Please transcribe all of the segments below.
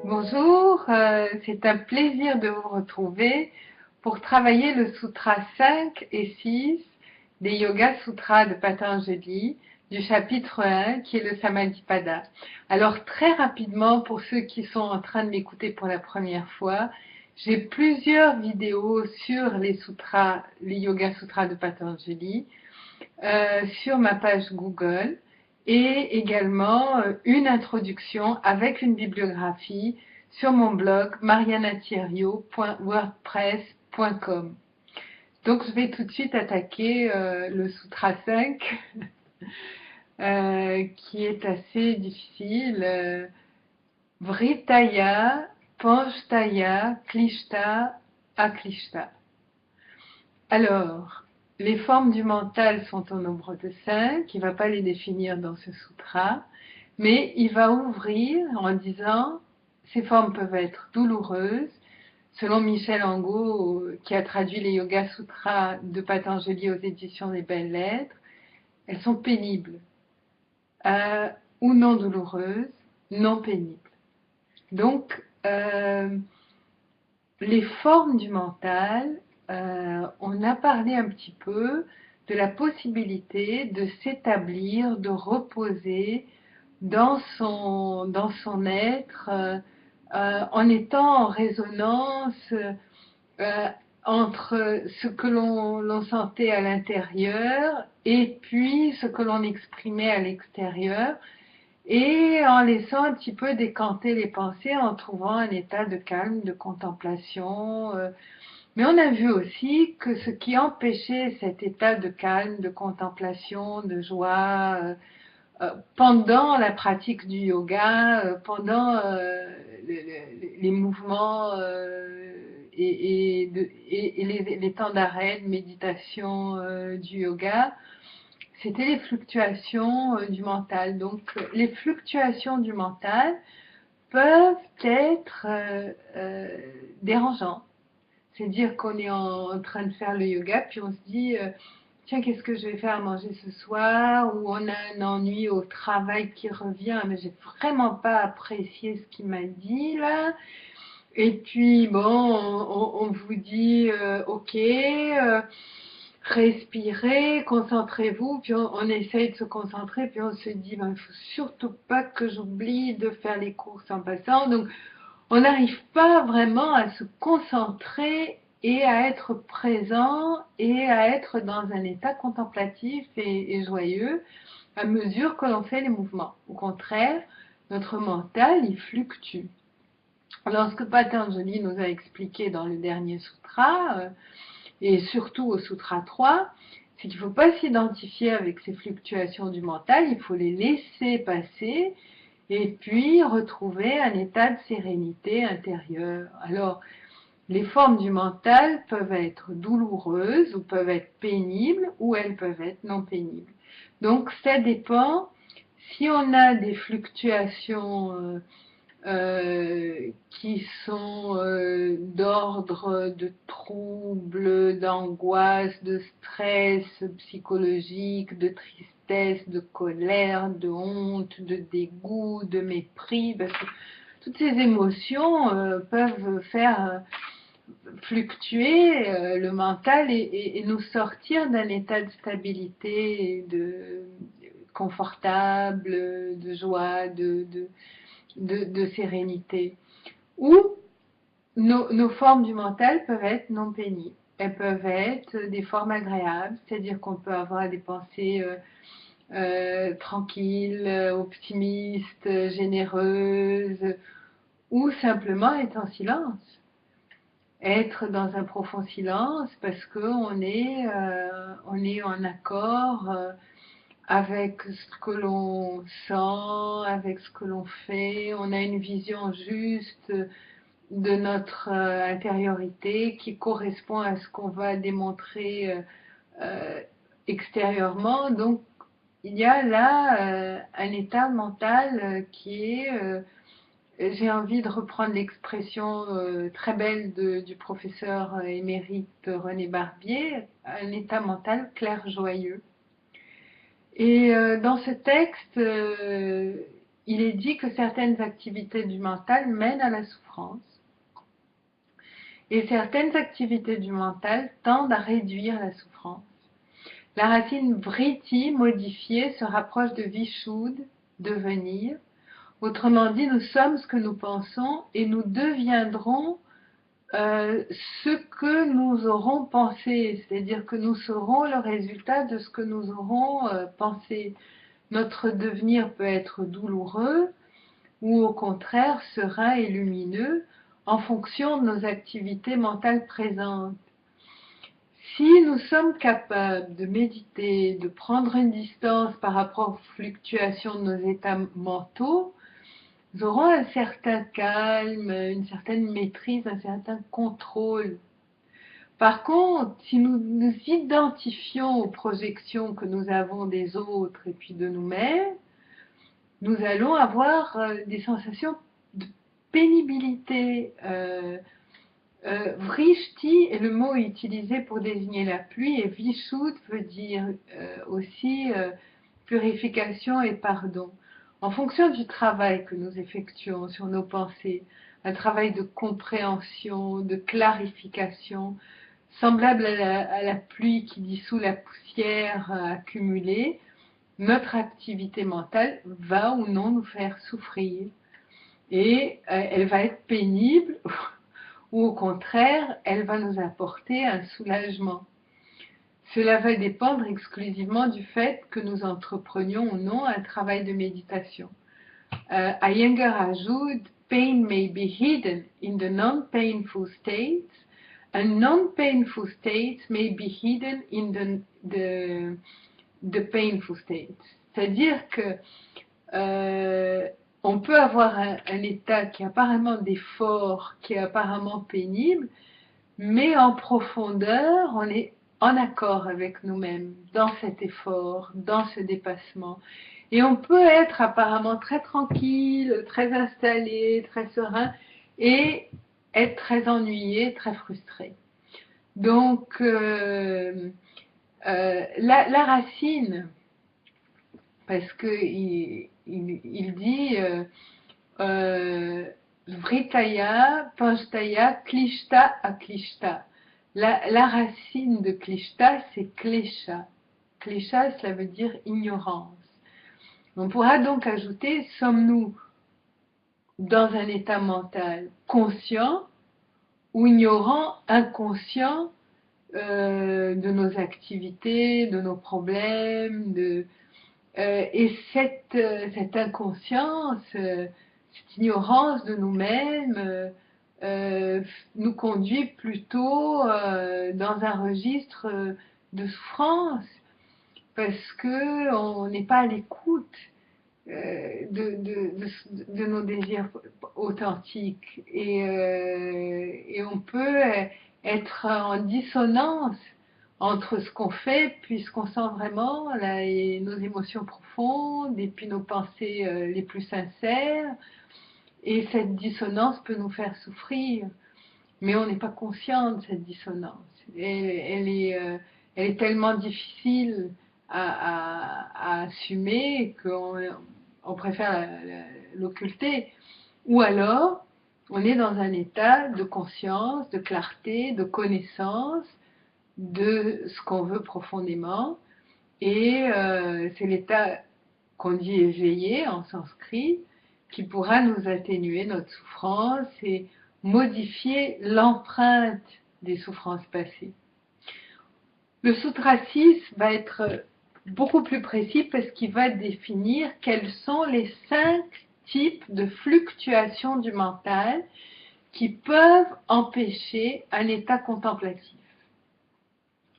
Bonjour, c'est un plaisir de vous retrouver pour travailler le sutra 5 et 6 des Yoga Sutras de Patanjali du chapitre 1 qui est le Samadhipada. Alors très rapidement, pour ceux qui sont en train de m'écouter pour la première fois, j'ai plusieurs vidéos sur les sutras, les Yoga Sutras de Patanjali sur ma page Google et également une introduction avec une bibliographie sur mon blog marianathierio.wordpress.com. Donc je vais tout de suite attaquer le Sutra 5 qui est assez difficile. Vritaya, Panshtaya, Klishta, Aklishta. Alors, les formes du mental sont au nombre de 5, il ne va pas les définir dans ce sutra, mais il va ouvrir en disant ces formes peuvent être douloureuses. Selon Michel Angot, qui a traduit les Yoga Sutras de Patanjali aux éditions des Belles Lettres, elles sont pénibles ou non douloureuses, non pénibles. Donc, les formes du mental, on a parlé un petit peu de la possibilité de s'établir, de reposer dans son être, en étant en résonance entre ce que l'on sentait à l'intérieur et puis ce que l'on exprimait à l'extérieur, et en laissant un petit peu décanter les pensées, en trouvant un état de calme, de contemplation. Mais on a vu aussi que ce qui empêchait cet état de calme, de contemplation, de joie, pendant la pratique du yoga, pendant les mouvements et les temps d'arrêt, de méditation du yoga, c'était les fluctuations du mental. Donc les fluctuations du mental peuvent être dérangeantes. C'est-à-dire qu'on est en train de faire le yoga, puis on se dit tiens, qu'est-ce que je vais faire à manger ce soir? Ou on a un ennui au travail qui revient, mais j'ai vraiment pas apprécié ce qu'il m'a dit là. Et puis bon, on vous dit ok, respirez, concentrez-vous, puis on essaye de se concentrer, puis on se dit ben, il faut surtout pas que j'oublie de faire les courses en passant. Donc on n'arrive pas vraiment à se concentrer et à être présent et à être dans un état contemplatif et joyeux à mesure que l'on fait les mouvements. Au contraire, notre mental, il fluctue. Alors, ce que Patanjali nous a expliqué dans le dernier sutra, et surtout au sutra 3, c'est qu'il ne faut pas s'identifier avec ces fluctuations du mental, il faut les laisser passer et puis retrouver un état de sérénité intérieure. Alors, les formes du mental peuvent être douloureuses ou peuvent être pénibles ou elles peuvent être non pénibles. Donc, ça dépend. Si on a des fluctuations qui sont d'ordre de troubles, d'angoisse, de stress psychologique, de tristesse, de colère, de honte, de dégoût, de mépris, parce que toutes ces émotions peuvent faire fluctuer le mental et nous sortir d'un état de stabilité, de confortable, de joie, de sérénité. Ou nos formes du mental peuvent être non pénibles. Elles peuvent être des formes agréables, c'est-à-dire qu'on peut avoir des pensées tranquilles, optimistes, généreuses, ou simplement être en silence. Être dans un profond silence parce qu'on est en accord avec ce que l'on sent, avec ce que l'on fait. On a une vision juste de notre intériorité qui correspond à ce qu'on va démontrer extérieurement. Donc, il y a là un état mental qui est, j'ai envie de reprendre l'expression très belle du professeur émérite René Barbier, un état mental clair joyeux. Et dans ce texte, il est dit que certaines activités du mental mènent à la souffrance et certaines activités du mental tendent à réduire la souffrance. La racine vritti modifiée se rapproche de vishud, devenir. Autrement dit, nous sommes ce que nous pensons et nous deviendrons ce que nous aurons pensé, c'est-à-dire que nous serons le résultat de ce que nous aurons pensé. Notre devenir peut être douloureux ou au contraire serein et lumineux en fonction de nos activités mentales présentes. Si nous sommes capables de méditer, de prendre une distance par rapport aux fluctuations de nos états mentaux, nous aurons un certain calme, une certaine maîtrise, un certain contrôle. Par contre, si nous nous identifions aux projections que nous avons des autres et puis de nous-mêmes, nous allons avoir des sensations de pénibilité. Vrishti est le mot utilisé pour désigner la pluie et Vishud veut dire aussi purification et pardon. En fonction du travail que nous effectuons sur nos pensées, un travail de compréhension, de clarification, semblable à la pluie qui dissout la poussière accumulée, notre activité mentale va ou non nous faire souffrir. Et elle va être pénible ou au contraire, elle va nous apporter un soulagement. Cela va dépendre exclusivement du fait que nous entreprenions ou non un travail de méditation. Iyengar ajoute, pain may be hidden in the non-painful states, and non-painful states may be hidden in the painful states. C'est-à-dire que on peut avoir un état qui est apparemment d'effort, qui est apparemment pénible, mais en profondeur, on est en accord avec nous-mêmes, dans cet effort, dans ce dépassement. Et on peut être apparemment très tranquille, très installé, très serein, et être très ennuyé, très frustré. Donc, la racine, parce qu'il dit Vritaya, Panshtaya, Klishta, Aklishta. La racine de Klishta, c'est Klesha. Klesha, cela veut dire ignorance. On pourra donc ajouter, sommes-nous dans un état mental conscient ou ignorant, inconscient de nos activités, de nos problèmes, et cette inconscience, cette ignorance de nous-mêmes nous conduit plutôt dans un registre de souffrance parce qu'on n'est pas à l'écoute de nos désirs authentiques et on peut être en dissonance entre ce qu'on fait, puisqu'on sent vraiment nos émotions profondes et puis nos pensées les plus sincères. Et cette dissonance peut nous faire souffrir, mais on n'est pas conscient de cette dissonance. Elle est tellement difficile à assumer qu'on préfère l'occulter. Ou alors, on est dans un état de conscience, de clarté, de connaissance, de ce qu'on veut profondément, et c'est l'état qu'on dit éveillé en sanskrit, qui pourra nous atténuer notre souffrance et modifier l'empreinte des souffrances passées. Le Sutra 6 va être beaucoup plus précis parce qu'il va définir quels sont les 5 types de fluctuations du mental qui peuvent empêcher un état contemplatif.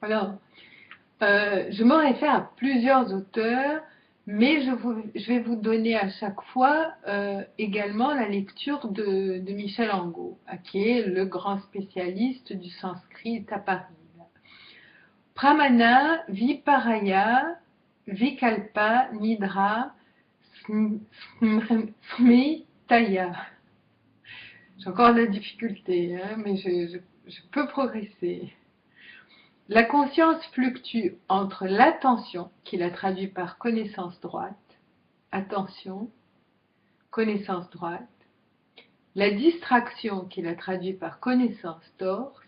Alors, je me réfère à plusieurs auteurs, mais je vais vous donner à chaque fois également la lecture de Michel Angot, qui est le grand spécialiste du sanskrit à Paris. Pramana, Viparaya, Vikalpa, Nidra, Smitaya. J'ai encore de la difficulté, mais je peux progresser. La conscience fluctue entre l'attention, qu'il a traduit par connaissance droite, attention, connaissance droite, la distraction qu'il a traduit par connaissance torse,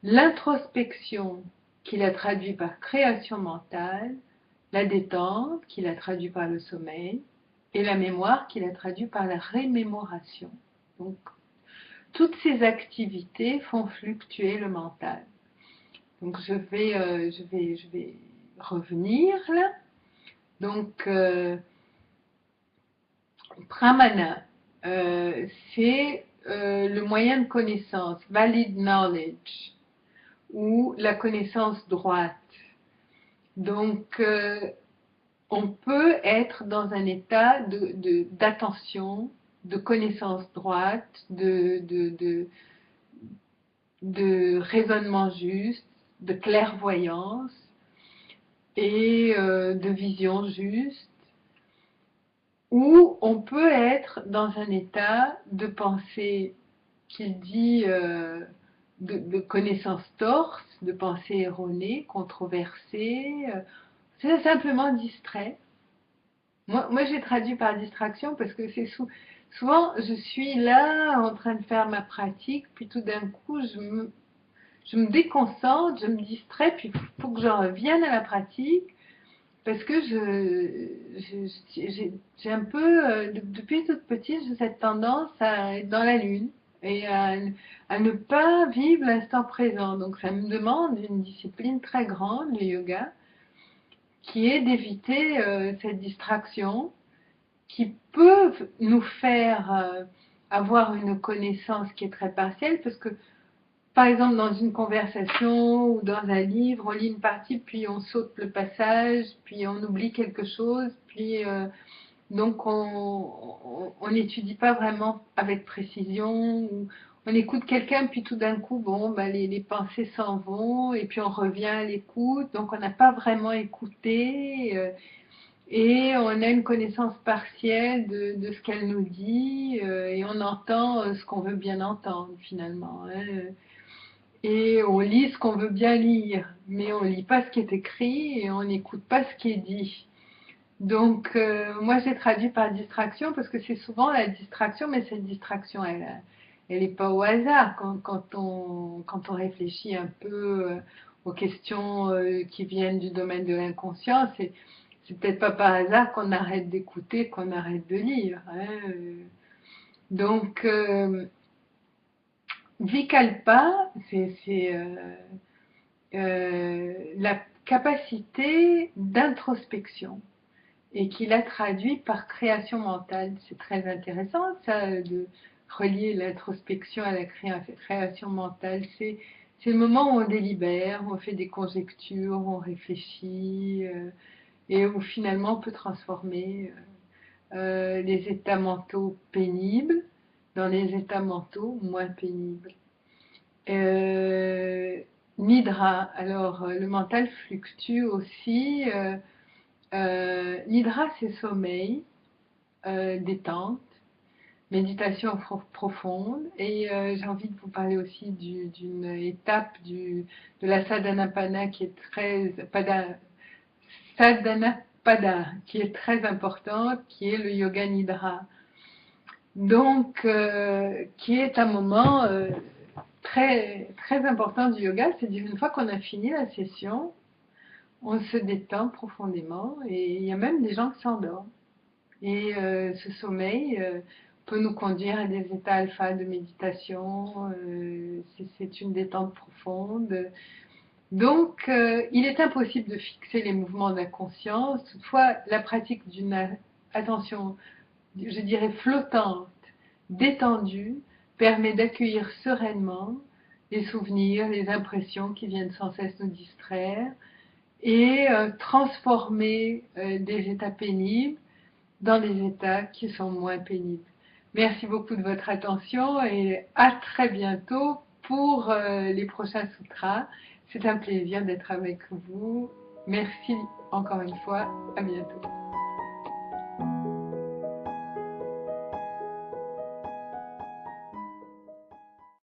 l'introspection qu'il a traduit par création mentale, la détente qu'il a traduit par le sommeil, et la mémoire qu'il a traduit par la rémémoration. Donc, toutes ces activités font fluctuer le mental. Donc, je vais revenir là. Donc, pramana, c'est le moyen de connaissance, valid knowledge, ou la connaissance droite. Donc, on peut être dans un état d'attention, de connaissance droite, de raisonnement juste, de clairvoyance et de vision juste, ou on peut être dans un état de pensée qu'il dit de connaissance torse, de pensée erronée, controversée, c'est simplement distrait. Moi j'ai traduit par distraction parce que c'est souvent je suis là en train de faire ma pratique, puis tout d'un coup je me déconcentre, je me distrais, puis il faut que je revienne à la pratique parce que j'ai un peu, depuis toute petite, j'ai cette tendance à être dans la lune et à ne pas vivre l'instant présent. Donc ça me demande une discipline très grande, le yoga, qui est d'éviter cette distraction qui peuvent nous faire avoir une connaissance qui est très partielle, parce que par exemple dans une conversation ou dans un livre, on lit une partie, puis on saute le passage, puis on oublie quelque chose, puis donc on n'étudie pas vraiment avec précision, ou on écoute quelqu'un, puis tout d'un coup, bon, bah, les pensées s'en vont, et puis on revient à l'écoute, donc on n'a pas vraiment écouté, et on a une connaissance partielle de ce qu'elle nous dit, et on entend ce qu'on veut bien entendre finalement, hein. Et on lit ce qu'on veut bien lire, mais on lit pas ce qui est écrit et on n'écoute pas ce qui est dit. Donc, moi j'ai traduit par distraction parce que c'est souvent la distraction, mais cette distraction, elle est pas au hasard quand on réfléchit un peu aux questions qui viennent du domaine de l'inconscient. C'est peut-être pas par hasard qu'on arrête d'écouter, qu'on arrête de lire, hein. Donc, Vikalpa, c'est la capacité d'introspection et qu'il a traduit par création mentale. C'est très intéressant ça, de relier l'introspection à la création mentale. C'est le moment où on délibère, où on fait des conjectures, où on réfléchit et où finalement on peut transformer les états mentaux pénibles dans les états mentaux moins pénibles. Nidra, alors le mental fluctue aussi. Nidra, c'est sommeil, détente, méditation profonde. Et j'ai envie de vous parler aussi d'une étape de la sadhanapada qui est sadhanapada, qui est très importante, qui est le yoga nidra. Donc, qui est un moment très, très important du yoga, c'est-à-dire une fois qu'on a fini la session, on se détend profondément et il y a même des gens qui s'endorment. Et ce sommeil peut nous conduire à des états alpha de méditation, c'est une détente profonde. Donc, il est impossible de fixer les mouvements de la conscience. Toutefois, la pratique d'une attention, je dirais flottante, détendue, permet d'accueillir sereinement les souvenirs, les impressions qui viennent sans cesse nous distraire et transformer des états pénibles dans des états qui sont moins pénibles. Merci beaucoup de votre attention et à très bientôt pour les prochains sutras. C'est un plaisir d'être avec vous. Merci encore une fois. À bientôt.